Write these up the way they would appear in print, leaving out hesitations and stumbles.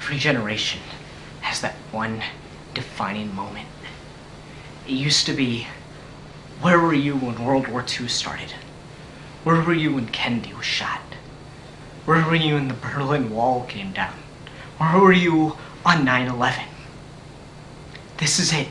Every generation has that one defining moment. It used to be, where were you when World War II started? Where were you when Kennedy was shot? Where were you when the Berlin Wall came down? Where were you on 9/11? This is it.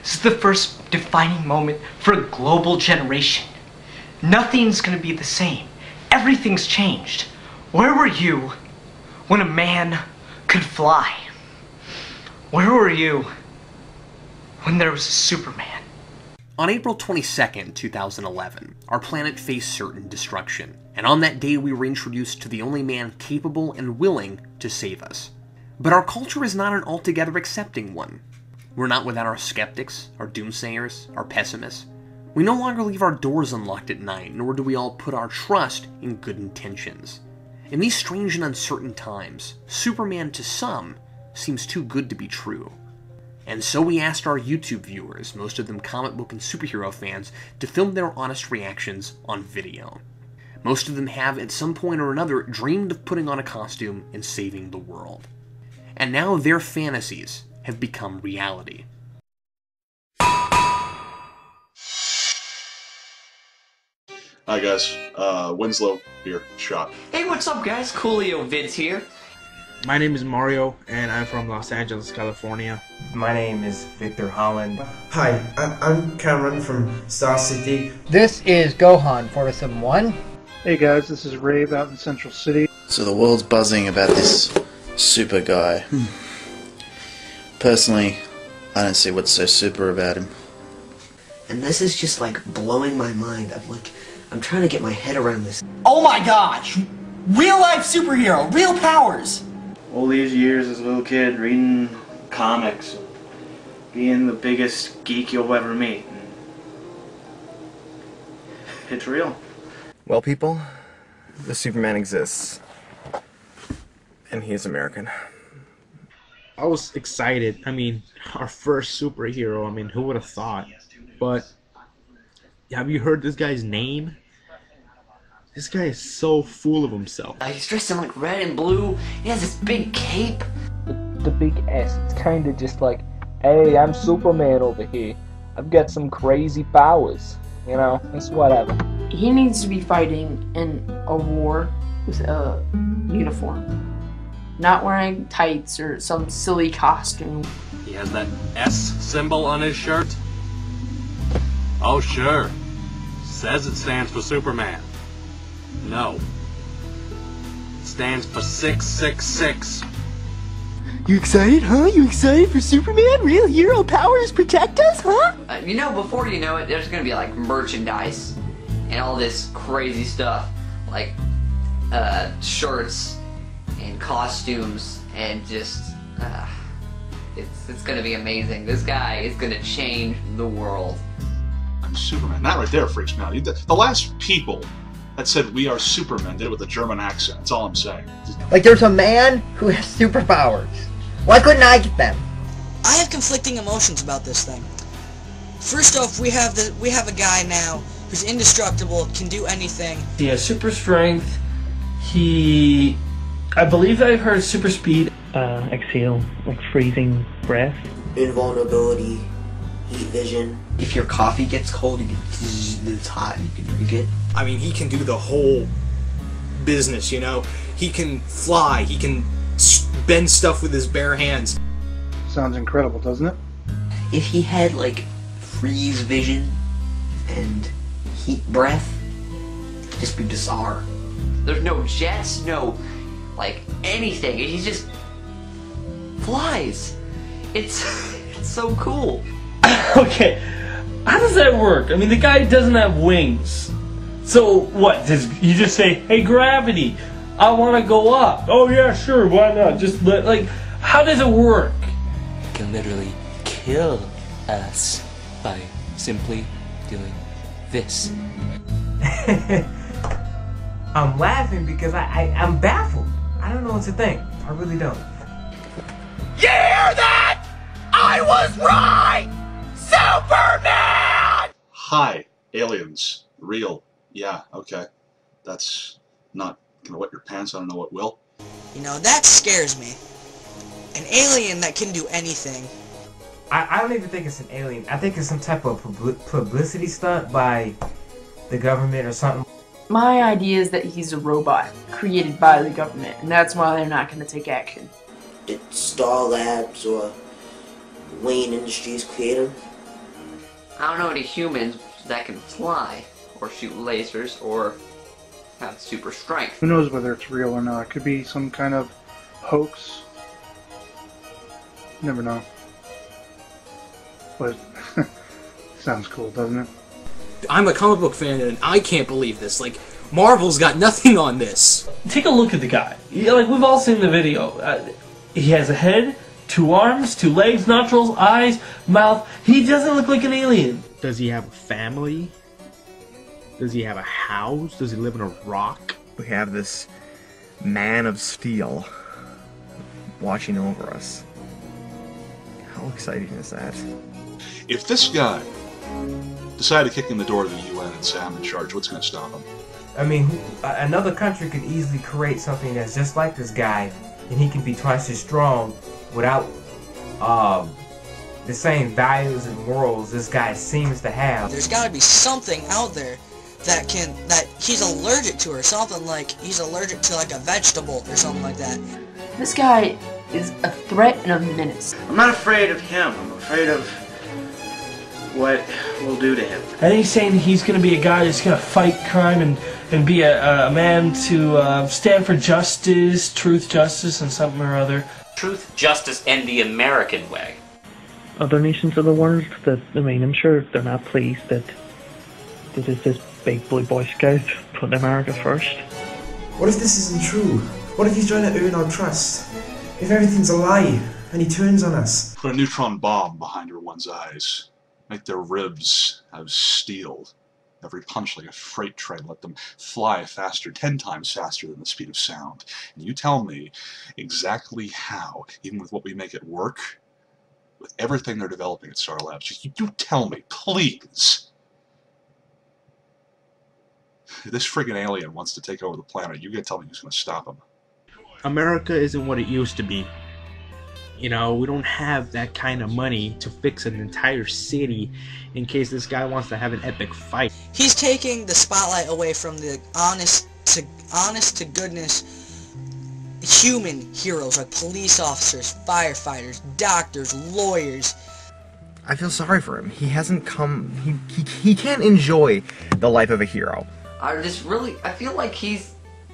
This is the first defining moment for a global generation. Nothing's gonna be the same. Everything's changed. Where were you when a man could fly? Where were you when there was a Superman? On April 22nd, 2011, our planet faced certain destruction, and on that day we were introduced to the only man capable and willing to save us. But our culture is not an altogether accepting one. We're not without our skeptics, our doomsayers, our pessimists. We no longer leave our doors unlocked at night, nor do we all put our trust in good intentions. In these strange and uncertain times, Superman to some seems too good to be true. And so we asked our YouTube viewers, most of them comic book and superhero fans, to film their honest reactions on video. Most of them have, at some point or another, dreamed of putting on a costume and saving the world. And now their fantasies have become reality. Hi guys, Winslow here, shot. Hey, what's up guys? Coolio Vids here. My name is Mario, and I'm from Los Angeles, California. My name is Victor Holland. Hi, I'm Cameron from Star City. This is Gohan, 471. Hey guys, this is Rave out in Central City. So the world's buzzing about this super guy. Personally, I don't see what's so super about him. And this is just like blowing my mind. I'm trying to get my head around this. Oh my gosh! Real life superhero, real powers! All these years as a little kid reading comics, being the biggest geek you'll ever meet. It's real. Well, people, the Superman exists. And he is American. I was excited. I mean, our first superhero. I mean, who would have thought? But have you heard this guy's name? This guy is so full of himself. He's dressed in like red and blue. He has this big cape. The big S. It's kind of just like, hey, I'm Superman over here. I've got some crazy powers. You know, it's whatever. He needs to be fighting in a war with a uniform. Not wearing tights or some silly costume. He has that S symbol on his shirt? Oh, sure. Says it stands for Superman. No. It stands for 666. You excited, huh? You excited for Superman? Real hero powers protect us, huh? You know, before you know it, there's gonna be like merchandise and all this crazy stuff. Like, shirts and costumes and just, it's gonna be amazing. This guy is gonna change the world. I'm Superman. That right there freaks me out. The last people that said we are Superman did it with a German accent. That's all I'm saying. Like, there's a man who has superpowers. Why couldn't I get them? I have conflicting emotions about this thing. First off, we have a guy now who's indestructible, can do anything. He has super strength. I believe I've heard super speed. Exhale, like freezing breath. Invulnerability, heat vision. If your coffee gets cold, it's hot, you can drink it. I mean, he can do the whole business, you know? He can fly, he can bend stuff with his bare hands. Sounds incredible, doesn't it? If he had, like, freeze vision and heat breath, it'd just be bizarre. There's no jets, no, like, anything. He just flies. It's so cool. Okay, how does that work? I mean, the guy doesn't have wings. So what? Does you just say, "Hey, gravity, I want to go up"? Oh yeah, sure, why not? Just like, how does it work? He can literally kill us by simply doing this. I'm laughing because I'm baffled. I don't know what to think. I really don't. You hear that? I was right! Superman! Hi, aliens. Real. Yeah, okay. That's not gonna wet your pants. I don't know what will. You know, that scares me. An alien that can do anything. I don't even think it's an alien. I think it's some type of publicity stunt by the government or something. My idea is that he's a robot created by the government, and that's why they're not going to take action. Did Star Labs or Wayne Industries create him? I don't know any humans that can fly, or shoot lasers, or have super strength. Who knows whether it's real or not? It could be some kind of hoax. Never know. But sounds cool, doesn't it? I'm a comic book fan and I can't believe this. Like, Marvel's got nothing on this. Take a look at the guy. Yeah, like, we've all seen the video. He has a head, 2 arms, 2 legs, nostrils, eyes, mouth. He doesn't look like an alien. Does he have a family? Does he have a house? Does he live in a rock? We have this man of steel watching over us. How exciting is that? If this guy decided to kick in the door of the UN and say, I'm in charge, what's going to stop him? I mean, another country could easily create something that's just like this guy, and he can be twice as strong without the same values and morals this guy seems to have. There's got to be something out there that he's allergic to, or something, like he's allergic to like a vegetable or something like that. This guy is a threat and a menace. I'm not afraid of him. I'm afraid of what we'll do to him. I think he's saying he's going to be a guy that's going to fight crime and be a man to stand for justice, truth, justice, and something or other. Truth, justice, and the American way. Other nations of the world, that, I mean, I'm sure they're not pleased that there's this big blue Boy Scout putting America first. What if this isn't true? What if he's trying to earn our trust? If everything's a lie and he turns on us? Put a neutron bomb behind everyone's eyes. Make their ribs out of steel. Every punch like a freight train. Let them fly faster, 10 times faster than the speed of sound. And you tell me exactly how, even with what we make it work, with everything they're developing at Star Labs, you tell me, please. If this friggin' alien wants to take over the planet, you gotta tell me who's gonna stop him. America isn't what it used to be. You know, we don't have that kind of money to fix an entire city in case this guy wants to have an epic fight. He's taking the spotlight away from the honest to goodness human heroes like police officers, firefighters, doctors, lawyers. I feel sorry for him. He hasn't come... He can't enjoy the life of a hero. I feel like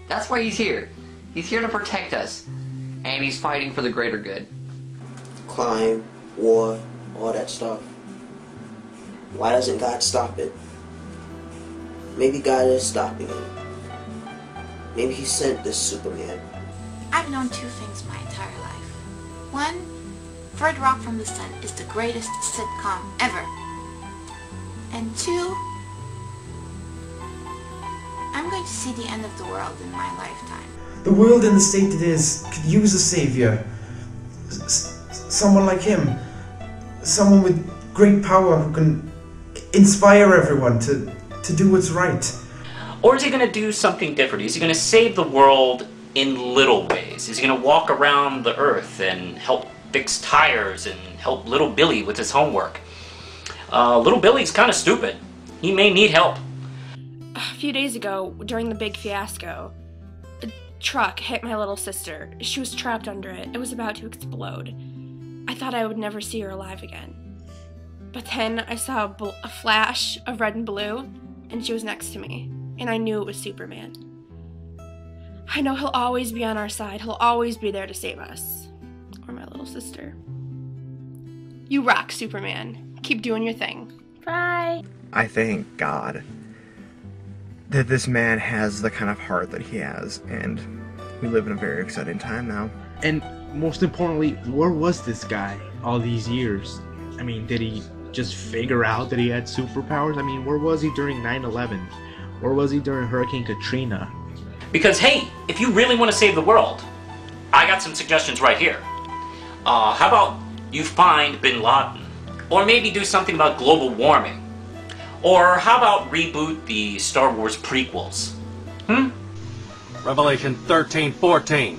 that's why he's here. He's here to protect us. And he's fighting for the greater good. Crime, war, all that stuff. Why doesn't God stop it? Maybe God is stopping it. Maybe he sent this Superman. I've known 2 things my entire life. 1, Third Rock from the Sun is the greatest sitcom ever. And 2, I'm going to see the end of the world in my lifetime. The world in the state it is could use a savior. Someone like him. Someone with great power who can inspire everyone to do what's right. Or is he going to do something different? Is he going to save the world in little ways? Is he going to walk around the earth and help fix tires and help little Billy with his homework? Little Billy's kind of stupid. He may need help. A few days ago, during the big fiasco, a truck hit my little sister. She was trapped under it. It was about to explode. I thought I would never see her alive again. But then I saw a flash of red and blue, and she was next to me. And I knew it was Superman. I know he'll always be on our side. He'll always be there to save us. Or my little sister. You rock, Superman. Keep doing your thing. Bye. I thank God that this man has the kind of heart that he has, and we live in a very exciting time now. And most importantly, where was this guy all these years? I mean, did he just figure out that he had superpowers? I mean, where was he during 9/11? Where was he during Hurricane Katrina? Because, hey, if you really want to save the world, I got some suggestions right here. How about you find Bin Laden? Or maybe do something about global warming? Or how about reboot the Star Wars prequels? Revelation 13:14.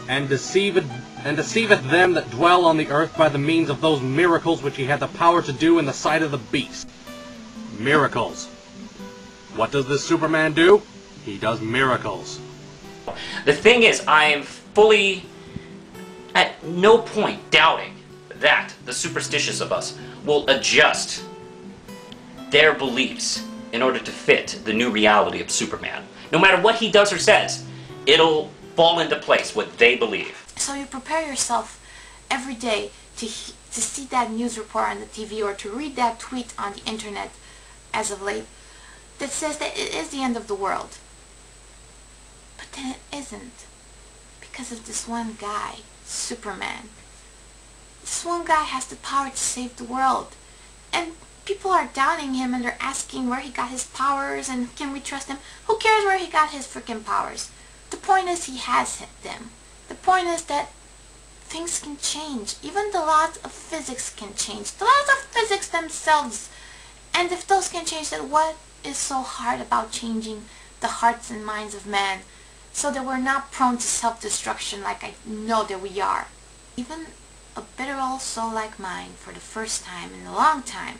and deceiveth them that dwell on the earth by the means of those miracles which he had the power to do in the sight of the beast. Miracles. What does this Superman do? He does miracles. The thing is, I am fully, at no point, doubting that the superstitious of us will adjust their beliefs in order to fit the new reality of Superman. No matter what he does or says, it'll fall into place what they believe. So you prepare yourself every day to see that news report on the TV or to read that tweet on the internet as of late that says that it is the end of the world. But then it isn't, because of this one guy, Superman. This one guy has the power to save the world, and people are doubting him and they're asking where he got his powers and can we trust him. Who cares where he got his freaking powers? The point is he has them. The point is that things can change. Even the laws of physics can change. The laws of physics themselves. And if those can change, then what is so hard about changing the hearts and minds of man so that we're not prone to self-destruction like I know that we are? Even a bitter old soul like mine, for the first time in a long time,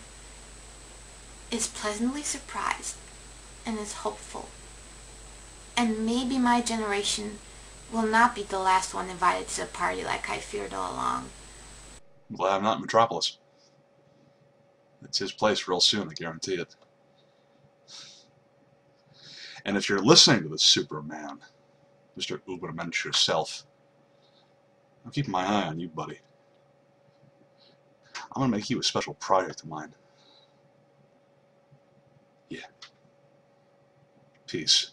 is pleasantly surprised and is hopeful. And maybe my generation will not be the last one invited to the party like I feared all along. I'm glad I'm not in Metropolis. It's his place real soon, I guarantee it. And if you're listening to this Superman, Mr. Ubermensch yourself, I'm keeping my eye on you, buddy. I'm gonna make you a special project of mine. Yeah. Peace.